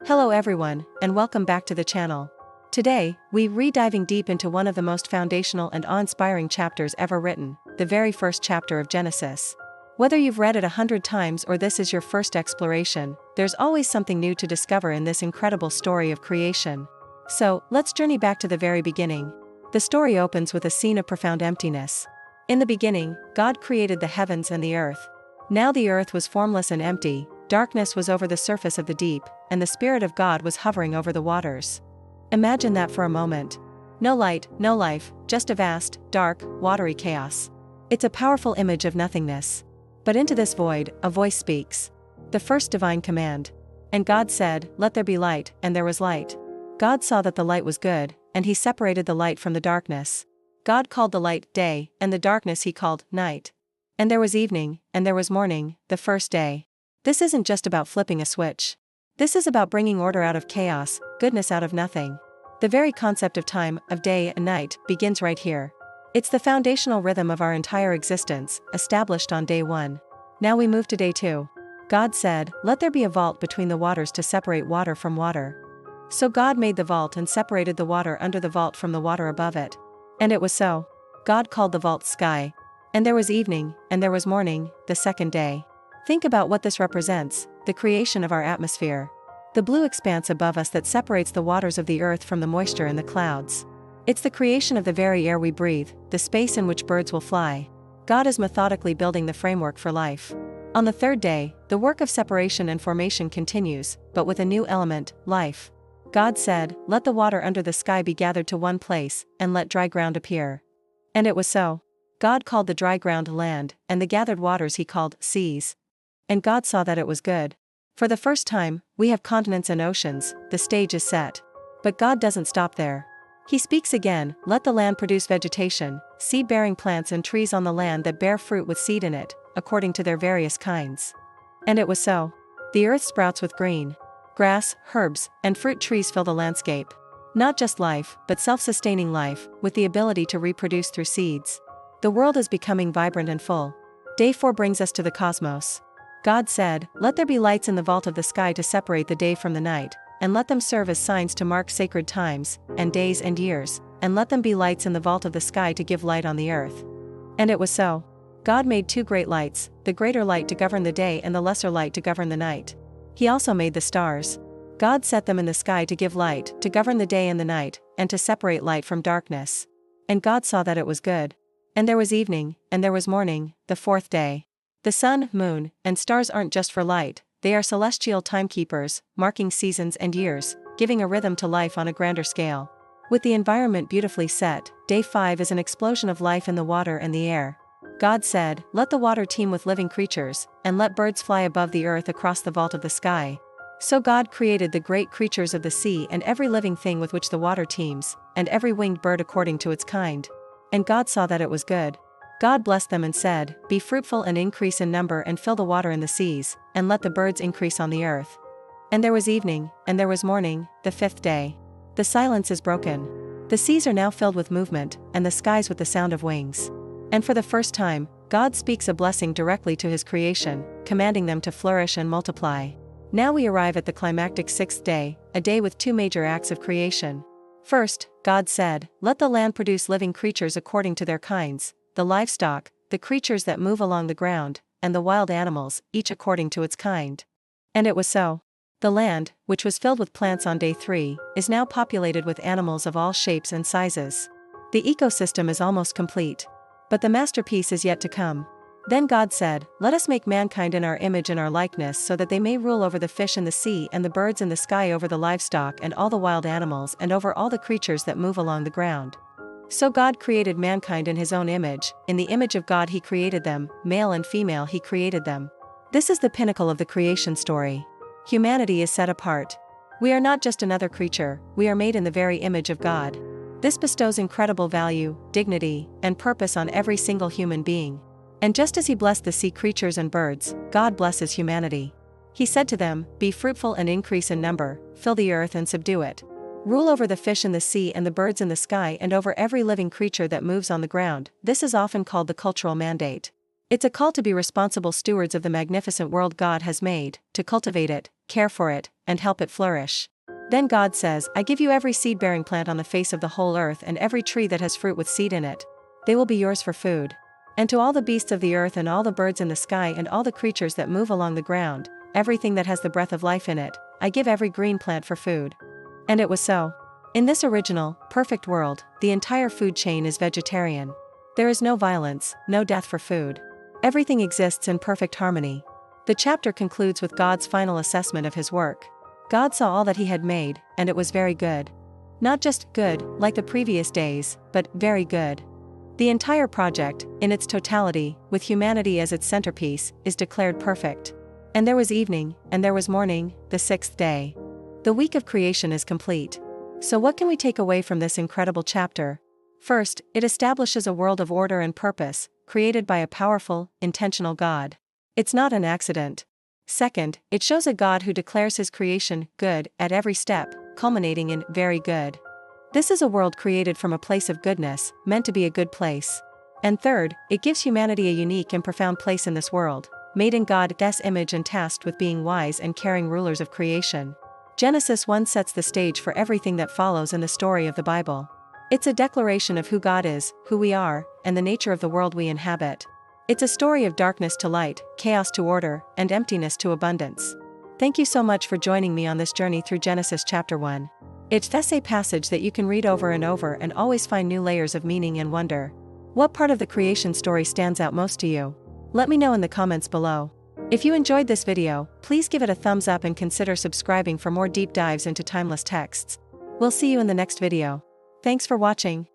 Hello everyone, and welcome back to the channel. Today, we're diving deep into one of the most foundational and awe-inspiring chapters ever written, the very first chapter of Genesis. Whether you've read it 100 times or this is your first exploration, there's always something new to discover in this incredible story of creation. So, let's journey back to the very beginning. The story opens with a scene of profound emptiness. In the beginning, God created the heavens and the earth. Now the earth was formless and empty, darkness was over the surface of the deep, and the Spirit of God was hovering over the waters. Imagine that for a moment. No light, no life, just a vast, dark, watery chaos. It's a powerful image of nothingness. But into this void, a voice speaks. The first divine command. And God said, "Let there be light," and there was light. God saw that the light was good, and he separated the light from the darkness. God called the light day, and the darkness he called night. And there was evening, and there was morning, the first day. This isn't just about flipping a switch. This is about bringing order out of chaos, goodness out of nothing. The very concept of time, of day and night, begins right here. It's the foundational rhythm of our entire existence, established on day 1. Now we move to day 2. God said, "Let there be a vault between the waters to separate water from water." So God made the vault and separated the water under the vault from the water above it. And it was so. God called the vault sky. And there was evening, and there was morning, the second day. Think about what this represents, the creation of our atmosphere. The blue expanse above us that separates the waters of the earth from the moisture in the clouds. It's the creation of the very air we breathe, the space in which birds will fly. God is methodically building the framework for life. On the third day, the work of separation and formation continues, but with a new element, life. God said, "Let the water under the sky be gathered to one place, and let dry ground appear." And it was so. God called the dry ground land, and the gathered waters he called seas. And God saw that it was good. For the first time, we have continents and oceans, the stage is set. But God doesn't stop there. He speaks again, "Let the land produce vegetation, seed-bearing plants and trees on the land that bear fruit with seed in it, according to their various kinds." And it was so. The earth sprouts with green. Grass, herbs, and fruit trees fill the landscape. Not just life, but self-sustaining life, with the ability to reproduce through seeds. The world is becoming vibrant and full. Day 4 brings us to the cosmos. God said, "Let there be lights in the vault of the sky to separate the day from the night, and let them serve as signs to mark sacred times, and days and years, and let them be lights in the vault of the sky to give light on the earth." And it was so. God made 2 great lights, the greater light to govern the day and the lesser light to govern the night. He also made the stars. God set them in the sky to give light, to govern the day and the night, and to separate light from darkness. And God saw that it was good. And there was evening, and there was morning, the 4th day. The sun, moon, and stars aren't just for light, they are celestial timekeepers, marking seasons and years, giving a rhythm to life on a grander scale. With the environment beautifully set, day 5 is an explosion of life in the water and the air. God said, "Let the water teem with living creatures, and let birds fly above the earth across the vault of the sky." So God created the great creatures of the sea and every living thing with which the water teems, and every winged bird according to its kind. And God saw that it was good. God blessed them and said, "Be fruitful and increase in number and fill the water in the seas, and let the birds increase on the earth." And there was evening, and there was morning, the 5th day. The silence is broken. The seas are now filled with movement, and the skies with the sound of wings. And for the first time, God speaks a blessing directly to his creation, commanding them to flourish and multiply. Now we arrive at the climactic 6th day, a day with 2 major acts of creation. First, God said, "Let the land produce living creatures according to their kinds, the livestock, the creatures that move along the ground, and the wild animals, each according to its kind." And it was so. The land, which was filled with plants on day 3, is now populated with animals of all shapes and sizes. The ecosystem is almost complete. But the masterpiece is yet to come. Then God said, "Let us make mankind in our image and our likeness so that they may rule over the fish in the sea and the birds in the sky, over the livestock and all the wild animals and over all the creatures that move along the ground." So God created mankind in his own image, in the image of God he created them, male and female he created them. This is the pinnacle of the creation story. Humanity is set apart. We are not just another creature, we are made in the very image of God. This bestows incredible value, dignity, and purpose on every single human being. And just as he blessed the sea creatures and birds, God blesses humanity. He said to them, "Be fruitful and increase in number, fill the earth and subdue it. Rule over the fish in the sea and the birds in the sky and over every living creature that moves on the ground." This is often called the cultural mandate. It's a call to be responsible stewards of the magnificent world God has made, to cultivate it, care for it, and help it flourish. Then God says, I give you every seed-bearing plant on the face of the whole earth and every tree that has fruit with seed in it. They will be yours for food. And to all the beasts of the earth and all the birds in the sky and all the creatures that move along the ground, everything that has the breath of life in it, I give every green plant for food. And it was so. In this original, perfect world, the entire food chain is vegetarian. There is no violence, no death for food. Everything exists in perfect harmony. The chapter concludes with God's final assessment of his work. God saw all that he had made, and it was very good. Not just good, like the previous days, but very good. The entire project, in its totality, with humanity as its centerpiece, is declared perfect. And there was evening, and there was morning, the sixth day. The week of creation is complete. So what can we take away from this incredible chapter? First, it establishes a world of order and purpose, created by a powerful, intentional God. It's not an accident. Second, it shows a God who declares his creation good at every step, culminating in very good. This is a world created from a place of goodness, meant to be a good place. And third, it gives humanity a unique and profound place in this world, made in God's image and tasked with being wise and caring rulers of creation. Genesis 1 sets the stage for everything that follows in the story of the Bible. It's a declaration of who God is, who we are, and the nature of the world we inhabit. It's a story of darkness to light, chaos to order, and emptiness to abundance. Thank you so much for joining me on this journey through Genesis chapter 1. It's a passage that you can read over and over and always find new layers of meaning and wonder. What part of the creation story stands out most to you? Let me know in the comments below. If you enjoyed this video, please give it a thumbs up and consider subscribing for more deep dives into timeless texts. We'll see you in the next video. Thanks for watching.